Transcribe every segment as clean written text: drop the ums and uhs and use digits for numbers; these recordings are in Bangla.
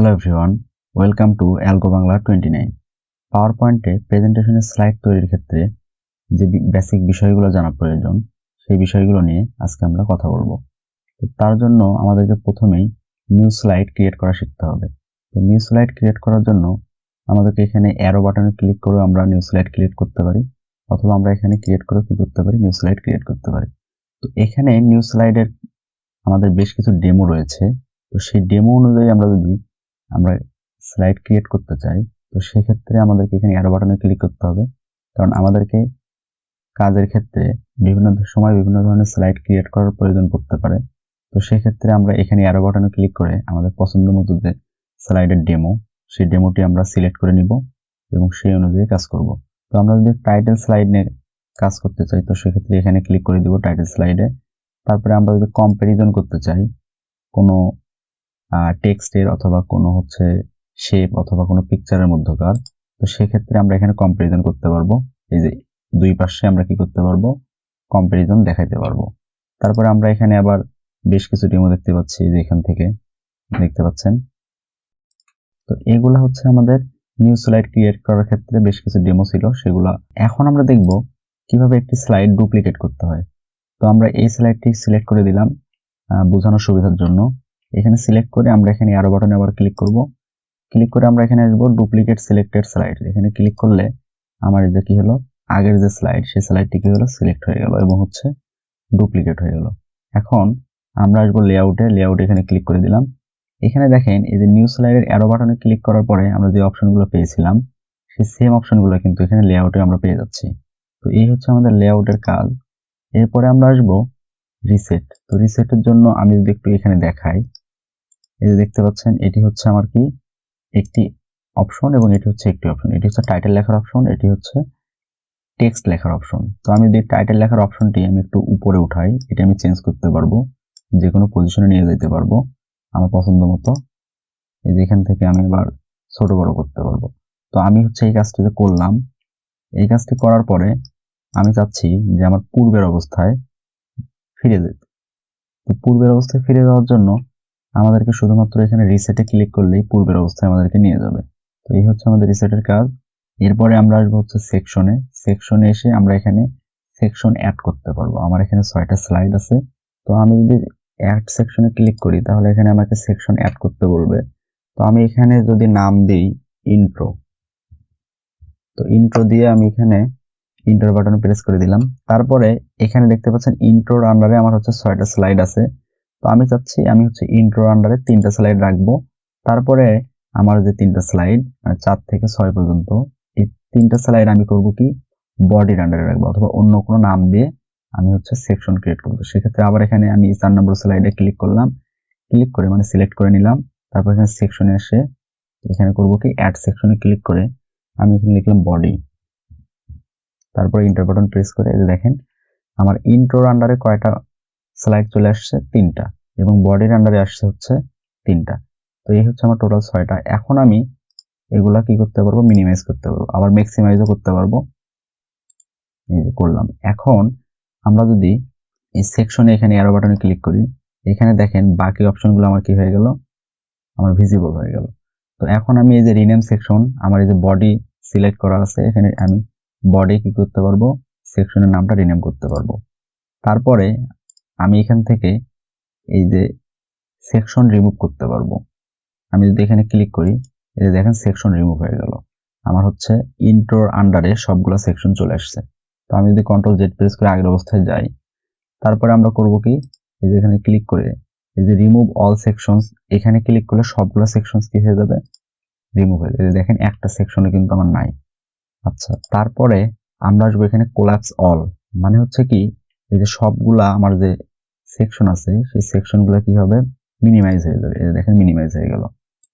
Hello everyone, welcome to algo Bangla 29। পাওয়ার পয়েন্টে প্রেজেন্টেশনের স্লাইড তৈরির ক্ষেত্রে যে বেসিক বিষয়গুলো জানা প্রয়োজন, সেই বিষয়গুলো নিয়ে আজকে আমরা কথা বলবো। তো তার জন্য আমাদেরকে প্রথমেই নিউ স্লাইড ক্রিয়েট করা শিখতে হবে। তো নিউ স্লাইড ক্রিয়েট করার জন্য আমাদেরকে এখানে অ্যারো বাটনে ক্লিক করে আমরা নিউ স্লাইড ক্রিয়েট করতে পারি, অথবা আমরা এখানে ক্রিয়েট করে কি করতে পারি, নিউ স্লাইড ক্রিয়েট করতে পারি। তো এখানে নিউ স্লাইডের আমাদের বেশ কিছু ডেমো রয়েছে। তো সেই ডেমো অনুযায়ী আমরা স্লাইড ক্রিয়েট করতে চাই, তো সেক্ষেত্রে আমাদেরকে এখানে অ্যারো বাটনে ক্লিক করতে হবে, কারণ আমাদেরকে কাজের ক্ষেত্রে বিভিন্ন সময় বিভিন্ন ধরনের স্লাইড ক্রিয়েট করার প্রয়োজন পড়তে পারে। তো সেক্ষেত্রে আমরা এখানে অ্যারো বাটনে ক্লিক করে আমাদের পছন্দ মতো যে স্লাইডের ডেমো, সেই ডেমোটি আমরা সিলেক্ট করে নিব এবং সেই অনুযায়ী কাজ করব। তো আমরা যদি টাইটেল স্লাইড নিয়ে কাজ করতে চাই, তো সেক্ষেত্রে এখানে ক্লিক করে দিব টাইটেল স্লাইডে। তারপরে আমরা যদি কম্প্যারিজন করতে চাই কোনো টেক্সটের অথবা কোনো শেপ অথবা কোনো পিকচারের মধ্যকার, তো সেক্ষেত্রে আমরা এখানে কম্প্যারিজন করতে পারবো। এই যে দুই পাশে আমরা কি করতে পারবো, কম্প্যারিজন দেখাইতে পারবো। তারপরে আমরা এখানে আবার বেশ কিছু ডেমো দেখতে পাচ্ছি, যে এখান থেকে দেখতে পাচ্ছেন। তো এগুলা আমাদের নিউ স্লাইড ক্রিয়েট করার ক্ষেত্রে বেশ কিছু ডেমো ছিল, সেগুলা এখন আমরা দেখব কিভাবে একটি স্লাইড ডুপ্লিকেট করতে হয়। তো আমরা এই স্লাইডটি সিলেক্ট করে দিলাম বোঝানোর সুবিধার জন্য। এখানে সিলেক্ট করে আমরা এখানে অ্যারো বাটনে আবার ক্লিক করব। ক্লিক করে আমরা এখানে আসবো ডুপ্লিকেট সিলেক্টেড স্লাইড। এখানে ক্লিক করলে আমার এই যে কি হলো, আগের যে স্লাইড, সেই স্লাইডটি কি হলো, সিলেক্ট হয়ে গেল এবং ডুপ্লিকেট হয়ে গেল। এখন আমরা আসবো লেআউটে এখানে ক্লিক করে দিলাম। এখানে দেখেন এই যে নিউ স্লাইডের অ্যারো বাটনে ক্লিক করার পরে আমরা যে অপশনগুলো পেয়েছিলাম, সেই সেম অপশনগুলো কিন্তু এখানে লেআউটে আমরা পেয়ে যাচ্ছি। তো এই আমাদের লেআউটের কাজ। এরপরে আমরা আসবো রিসেট। তো রিসেটের জন্য আমি যদি একটু এখানে দেখাই, এই যে দেখতে পাচ্ছেন, এটি আমার কি একটি অপশন এবং এটি একটি অপশন। এটি টাইটেল লেখার অপশন, এটি টেক্সট লেখার অপশন। তো আমি যদি টাইটেল লেখার অপশনটি আমি একটু উপরে উঠাই, এটা আমি চেঞ্জ করতে পারবো, যে কোনো পজিশনে নিয়ে যেতে পারবো আমার পছন্দ মতো। এই যে এখান থেকে আমি আবার ছোট বড় করতে পারবো। তো আমি এই কাজটি যে করলাম, এই কাজটি করার পরে আমি চাচ্ছি যে আমার পূর্বের অবস্থায় ফিরে যেতে। তো পূর্বের অবস্থায় ফিরে যাওয়ার জন্য আমাদেরকে শুধুমাত্র এখানে রিসেটে ক্লিক করলেই পূর্বের অবস্থায় আমাদেরকে নিয়ে যাবে। তো এই আমাদের রিসেটের কাজ। এরপরে আমরা আসবো সেকশনে এসে আমরা এখানে সেকশন অ্যাড করতে পারবো। আমার এখানে 6টা স্লাইড আছে। তো আমি যদি অ্যাড সেকশনে ক্লিক করি, তাহলে এখানে আমাকে সেকশন অ্যাড করতে বলবে। তো আমি এখানে যদি নাম দিই ইন্ট্রো, তো ইন্ট্রো দিয়ে আমি এখানে ইন্টার বাটন প্রেস করে দিলাম। তারপরে এখানে দেখতে পাচ্ছেন ইন্ট্রোর আন্ডারে আমার 6টা স্লাইড আছে। তো আমি চাচ্ছি আমি ইন্ট্রোর আন্ডারে 3টা স্লাইড রাখবো। তারপরে আমার যে 3টা স্লাইড 4 থেকে 6 পর্যন্ত, এই 3টা স্লাইড আমি করব কি বডির আন্ডারে রাখবো, অথবা অন্য কোনো নাম দিয়ে আমি সেকশন ক্রিয়েট করবো। সেক্ষেত্রে আবার এখানে আমি 4 নম্বর স্লাইডে ক্লিক করলাম, ক্লিক করে মানে সিলেক্ট করে নিলাম। তারপর এখানে সেকশনে এসে এখানে করব কি অ্যাড সেকশনে ক্লিক করে আমি এখানে লিখলাম বডি। তারপরে ইন্টার বাটন প্রেস করে এই যে দেখেন আমার ইন্ট্রোর আন্ডারে কয়টা স্লাইড চলে আসছে, 3টা, এবং বডির আন্ডারে আসছে 3টা। তো এই আমার টোটাল 6টা। এখন আমি এগুলা কি করতে পারবো, মিনিমাইজ করতে পারবো, আবার ম্যাক্সিমাইজও করতে পারবো। এই যে করলাম। এখন আমরা যদি এই সেকশনে এখানে অ্যারো বাটনে ক্লিক করি, এখানে দেখেন বাকি অপশনগুলো আমার কি হয়ে গেল, আমার ভিজিবল হয়ে গেল। তো এখন আমি এই যে রিনেম সেকশন, আমার এই যে বডি সিলেক্ট করা আছে, এখানে আমি বডি কি করতে পারবো, সেকশনের নামটা রিনেম করতে পারবো। তারপরে আমি এখান থেকে এই যে সেকশন রিমুভ করতে পারবো। আমি যদি এখানে ক্লিক করি, এই যে দেখেন সেকশন রিমুভ হয়ে গেল। আমার ইন্ট্রোর আন্ডারে সবগুলো সেকশন চলে আসছে। তো আমি যদি কন্ট্রোল জেড প্রেস করে আগের অবস্থায় যাই, তারপরে আমরা করব কি, এই যে এখানে ক্লিক করে এই যে রিমুভ অল সেকশনস, এখানে ক্লিক করলে সবগুলো সেকশনস কি হয়ে যাবে, রিমুভ হয়ে যাবে। দেখেন একটা সেকশনে কিন্তু আমার নাই। আচ্ছা, তারপরে আমরা আসবো এখানে কোলাপস অল, মানে কি এই যে সবগুলা আমার যে সেকশন আছে, সেই সেকশনগুলো কি হবে, মিনিমাইজ হয়ে যাবে। এই যে দেখেন মিনিমাইজ হয়ে গেল।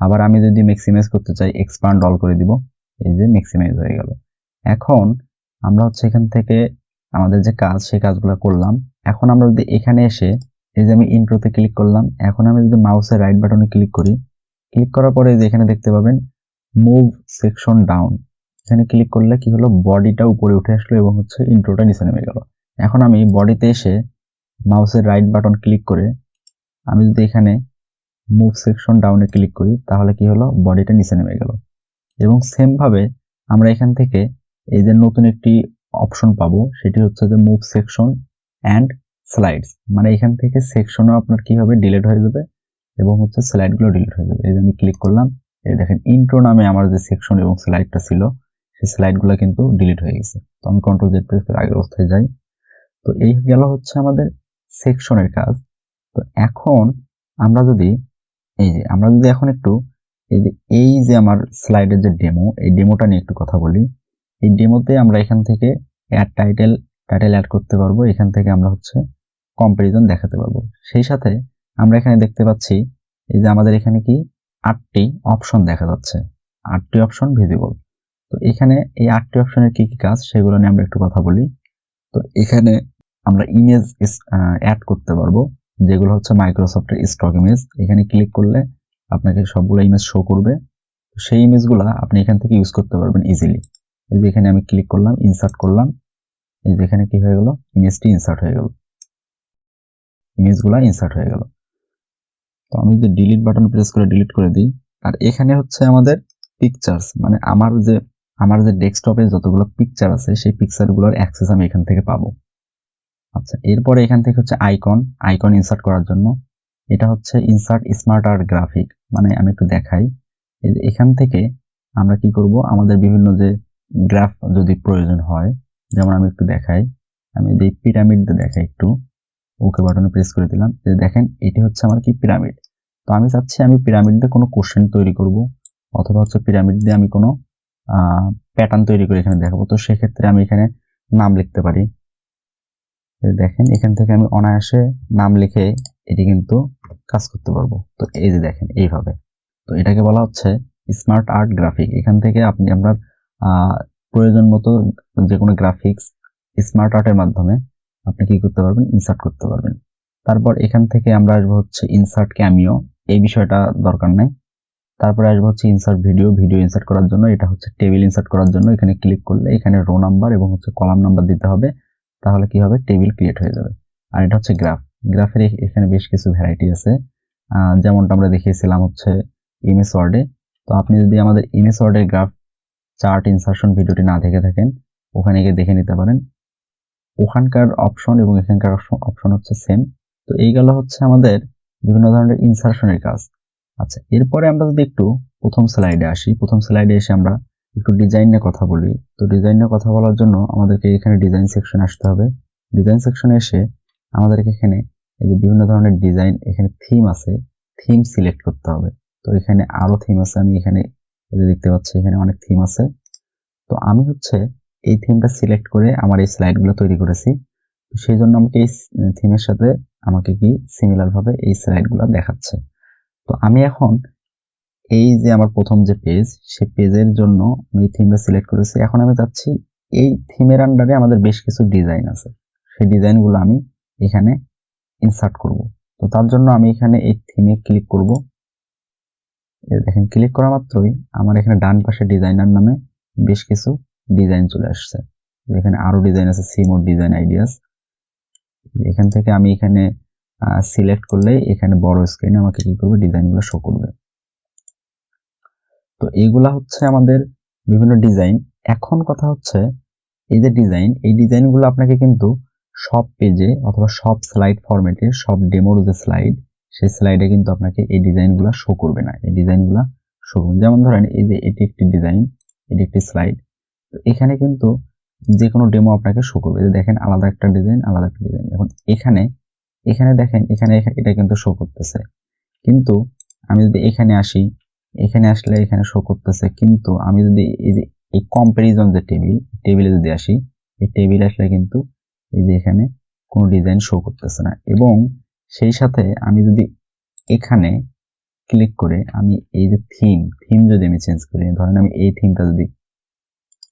আবার আমি যদি ম্যাক্সিমাইজ করতে চাই, এক্সপান্ড অল করে দিব, এই যে ম্যাক্সিমাইজ হয়ে গেল। এখন আমরা এখান থেকে আমাদের যে কাজ, সেই কাজগুলো করলাম। এখন আমরা যদি এখানে এসে এই যে আমি ইন্ট্রোতে ক্লিক করলাম, এখন আমি যদি মাউসের রাইট বাটনে ক্লিক করি, ক্লিক করার পরে যে এখানে দেখতে পাবেন মুভ সেকশন ডাউন, এখানে ক্লিক করলে কি হলো, বডিটা উপরে উঠে আসলো এবং ইন্ট্রোটা নিচে নেমে গেল। এখন আমি বডিতে এসে মাউসের রাইট বাটন ক্লিক করে আমি যদি এখানে মুভ সেকশন ডাউনে ক্লিক করি তাহলে কি হলো, বডিটা নিচে নেমে গেল। এবং সেম ভাবে আমরা এখান থেকে এই যে নতুন একটি অপশন পাবো, সেটি হচ্ছে যে মুভ সেকশন অ্যান্ড স্লাইডস, মানে এখান থেকে সেকশনও আপনার কি হবে, ডিলিট হয়ে যাবে এবং হচ্ছে স্লাইডগুলো ডিলিট হয়ে যাবে। এই যে আমি ক্লিক করলাম, এই দেখেন ইন্ট্রো নামে আমার যে সেকশন এবং স্লাইডটা ছিল সেই স্লাইডগুলো কিন্তু ডিলিট হয়ে গেছে। তো আমি কন্ট্রোল জেড প্রেস করে আগের অবস্থায় যাই। তো এই গেল হচ্ছে আমাদের সেকশনের কাজ। তো এখন আমরা যদি এখন একটু এই যে আমার স্লাইডের যে ডেমো, এই ডেমোটা নিয়ে একটু কথা বলি। এই ডেমোতে আমরা এখান থেকে অ্যাড টাইটেল অ্যাড করতে পারবো, এখান থেকে আমরা হচ্ছে কম্পারিজন দেখাতে পারবো। সেই সাথে আমরা এখানে দেখতে পাচ্ছি এই যে আমাদের এখানে কি 8টি অপশন দেখা যাচ্ছে, 8টি অপশন ভিজিবল। তো এখানে এই 8টি অপশনের কি কি কাজ সেগুলো নিয়ে আমরা একটু কথা বলি। তো এখানে আমরা ইমেজ অ্যাড করতে পারবো, যেগুলো হচ্ছে মাইক্রোসফটের স্টক ইমেজ। এখানে ক্লিক করলে আপনাকে সবগুলো ইমেজ শো করবে। সেই ইমেজগুলো আপনি এখান থেকে ইউজ করতে পারবেন ইজিলি। এই যে এখানে আমি ক্লিক করলাম, ইনসার্ট করলাম, এই যে এখানে কি হয়ে গেল, ইমেজটি ইনসার্ট হয়ে গেল, ইমেজগুলো ইনসার্ট হয়ে গেল। তো আমি যদি ডিলিট বাটন প্রেস করে ডিলিট করে দিই, আর এখানে হচ্ছে আমাদের পিকচার্স, মানে আমার যে ডেস্কটপে যতগুলো পিকচার আছে সেই পিকচারগুলোর অ্যাক্সেস আমি এখান থেকে পাবো। আচ্ছা, এরপরে এখান থেকে হচ্ছে আইকন ইনসার্ট করার জন্য এটা হচ্ছে ইনসার্ট স্মার্ট আর্ট গ্রাফিক, মানে আমি একটু দেখাই। এখান থেকে আমরা কি করব, আমাদের বিভিন্ন যে গ্রাফ যদি প্রয়োজন হয়, যেমন আমি একটু দেখাই, আমি এই পিরামিড দেখাই একটু, ওকে বাটনে প্রেস করে দিলাম। যে দেখেন এটি হচ্ছে আমার কি পিরামিড। তো আমি চাচ্ছি আমি পিরামিড দিয়ে কোনো কোশ্চেন তৈরি করব, অথবা হচ্ছে পিরামিড দিয়ে আমি কোনো প্যাটার্ন তৈরি করে এখানে দেখাবো। তো সেক্ষেত্রে আমি এখানে নাম লিখতে পারি। দেখেন এখান থেকে আমি অনায়াসে নাম লিখে এটি কিন্তু কাজ করতে পারবো। তো এই যে দেখেন এইভাবে, তো এটাকে বলা হচ্ছে স্মার্ট আর্ট গ্রাফিক। এখান থেকে আপনি আপনার প্রয়োজন মতো যে কোনো গ্রাফিক্স স্মার্ট আর্টের মাধ্যমে আপনি কি করতে পারবেন, ইনসার্ট করতে পারবেন। তারপর এখান থেকে আমরা আসবো হচ্ছে ইনসার্ট ক্যামিও, এই বিষয়টা দরকার নাই। তারপরে আসবো হচ্ছে ইনসার্ট ভিডিও ইনসার্ট করার জন্য, এটা হচ্ছে টেবিল ইনসার্ট করার জন্য। এখানে ক্লিক করলে এখানে রো নাম্বার এবং হচ্ছে কলাম নাম্বার দিতে হবে, তাহলে কি হবে, টেবিল ক্রিয়েট হয়ে যাবে। আর এটা হচ্ছে গ্রাফের এখানে বেশ কিছু ভ্যারাইটি আছে, যেমনটা আমরা দেখিয়েছিলাম হচ্ছে এমএস ওয়ার্ডে। তো আপনি যদি আমাদের এমএস ওয়ার্ডের গ্রাফ চার্ট ইনসার্শন ভিডিওটি না দেখে থাকেন, ওখানে গিয়ে দেখে নিতে পারেন। ওখানকার অপশন এবং এখানকার অপশন হচ্ছে সেম। তো এই গেল হচ্ছে আমাদের বিভিন্ন ধরনের ইনসার্শনের কাজ। আচ্ছা, এরপরে আমরা যদি একটু প্রথম স্লাইডে আসি, প্রথম স্লাইডে এসে আমরা একটু ডিজাইন নিয়ে কথা বলি। তো ডিজাইন নিয়ে কথা বলার জন্য আমাদেরকে এখানে ডিজাইন সেকশনে আসতে হবে। ডিজাইন সেকশনে এসে আমাদেরকে এখানে এই যে বিভিন্ন ধরনের ডিজাইন, এখানে থিম আছে, থিম সিলেক্ট করতে হবে। তো এখানে আরো থিম আছে, আমি এখানে দেখতে পাচ্ছি এখানে অনেক থিম আছে। তো আমি হচ্ছে এই থিমটা সিলেক্ট করে আমার এই স্লাইডগুলো তৈরি করেছি। সেই জন্য আমাকে এই থিমের সাথে আমাকে কি সিমিলার ভাবে এই স্লাইডগুলো দেখাচ্ছে। তো আমি এখন এই যে আমার প্রথম যে পেজ, সেই পেজের জন্য আমি এই থিমটা সিলেক্ট করেছি। এখন আমি চাচ্ছি এই থিমের আন্ডারে আমাদের বেশ কিছু ডিজাইন আছে, সেই ডিজাইনগুলো আমি এখানে ইনসার্ট করব। তো তার জন্য আমি এখানে এই থিমে ক্লিক করব। দেখেন ক্লিক করা মাত্রই আমার এখানে ডান পাশে ডিজাইনার নামে বেশ কিছু ডিজাইন চলে আসছে। এখানে আরো ডিজাইন আছে, সি মোর ডিজাইন আইডিয়াস। এখান থেকে আমি এখানে সিলেক্ট করলে এখানে বড় স্ক্রিনে আমাকে কি করবে, ডিজাইনগুলো শো করবে। তো এইগুলা হচ্ছে আমাদের বিভিন্ন ডিজাইন। এখন কথা হচ্ছে এই যে ডিজাইন, এই ডিজাইনগুলো আপনাকে কিন্তু সব পেজে অথবা সব স্লাইড ফরম্যাটে, সব ডেমোর যে স্লাইড, সেই স্লাইডে কিন্তু আপনাকে এই ডিজাইনগুলো শো করবে না। এই ডিজাইনগুলো শো করবে, যেমন ধরেন এই যে এটি একটি ডিজাইন, এটি একটি স্লাইড। তো এখানে কিন্তু যে কোনো ডেমো আপনাকে শো করবে। যে দেখেন আলাদা একটা ডিজাইন, আলাদা একটা ডিজাইন। এখন এখানে দেখেন এখানে এটা কিন্তু শো করতেছে, কিন্তু আমি যদি এখানে আসি, এখানে আসলে এখানে শো করতেছে। কিন্তু আমি যদি এই যে এই কম্পারিজন যে টেবিলে যদি আসি, এই টেবিলে আসলে কিন্তু এই যে এখানে কোনো ডিজাইন শো করতেছে না। এবং সেই সাথে আমি যদি এখানে ক্লিক করে আমি এই যে থিম যদি আমি চেঞ্জ করি, ধরেন আমি এই থিমটা যদি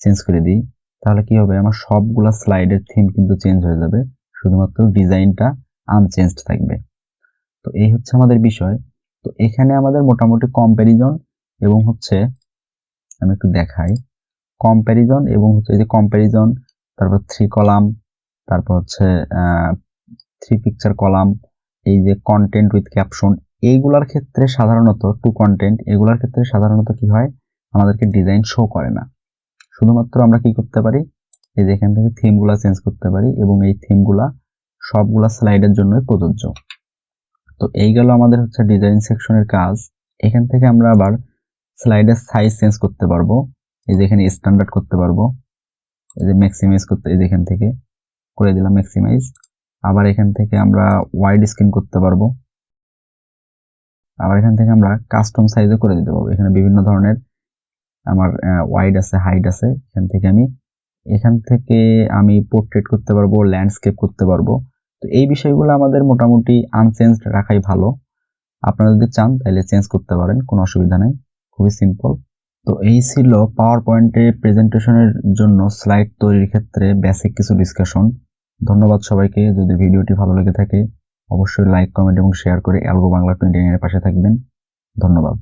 চেঞ্জ করে দিই, তাহলে কি হবে, আমার সবগুলা স্লাইডের থিম কিন্তু চেঞ্জ হয়ে যাবে, শুধুমাত্র ডিজাইনটা আনচেঞ্জড থাকবে। তো এই হচ্ছে আমাদের বিষয়। তো এখানে আমাদের মোটামুটি কম্প্যারিজন এবং হচ্ছে আমি একটু দেখাই, কম্প্যারিজন এবং হচ্ছে এই যে কম্প্যারিজন, তারপর 3 কলাম, তারপর হচ্ছে 3 পিকচার কলাম, এই যে কন্টেন্ট উইথ ক্যাপশন, এইগুলার ক্ষেত্রে সাধারণত টু কন্টেন্ট এগুলার ক্ষেত্রে সাধারণত কি হয়, আমাদেরকে ডিজাইন শো করে না। শুধুমাত্র আমরা কি করতে পারি, এই যে এখান থেকে থিমগুলা চেঞ্জ করতে পারি এবং এই থিমগুলা সবগুলা স্লাইডের জন্যই প্রযোজ্য। তো এই গেল আমাদের হচ্ছে ডিজাইন সেকশনের কাজ। এখান থেকে আমরা আবার স্লাইডের সাইজ চেঞ্জ করতে পারবো, এই যে এখানে স্ট্যান্ডার্ড করতে পারবো, এই যে ম্যাক্সিমাইজ করতে, এই যে এখান থেকে করে দিলাম ম্যাক্সিমাইজ। আবার এখান থেকে আমরা ওয়াইড স্ক্রিন করতে পারবো, আবার এখান থেকে আমরা কাস্টম সাইজও করে দিতে পারবো। এখানে বিভিন্ন ধরনের আমার ওয়াইড আছে, হাইট আছে। এখান থেকে আমি পোর্ট্রেট করতে পারবো, ল্যান্ডস্কেপ করতে পারবো। তো এই বিষয়গুলো আমাদের মোটামুটি আনচেঞ্জড রাখাই ভালো। আপনারা যদি চান তাহলে চেঞ্জ করতে পারেন, কোনো অসুবিধা নেই, খুবই সিম্পল। তো এই ছিল পাওয়ার পয়েন্টে প্রেজেন্টেশনের জন্য স্লাইড তৈরির ক্ষেত্রে বেসিক কিছু ডিসকাশন। ধন্যবাদ সবাইকে। যদি ভিডিওটি ভালো লেগে থাকে অবশ্যই লাইক, কমেন্ট এবং শেয়ার করে অ্যালগো বাংলা 29 এর পাশে থাকবেন। ধন্যবাদ।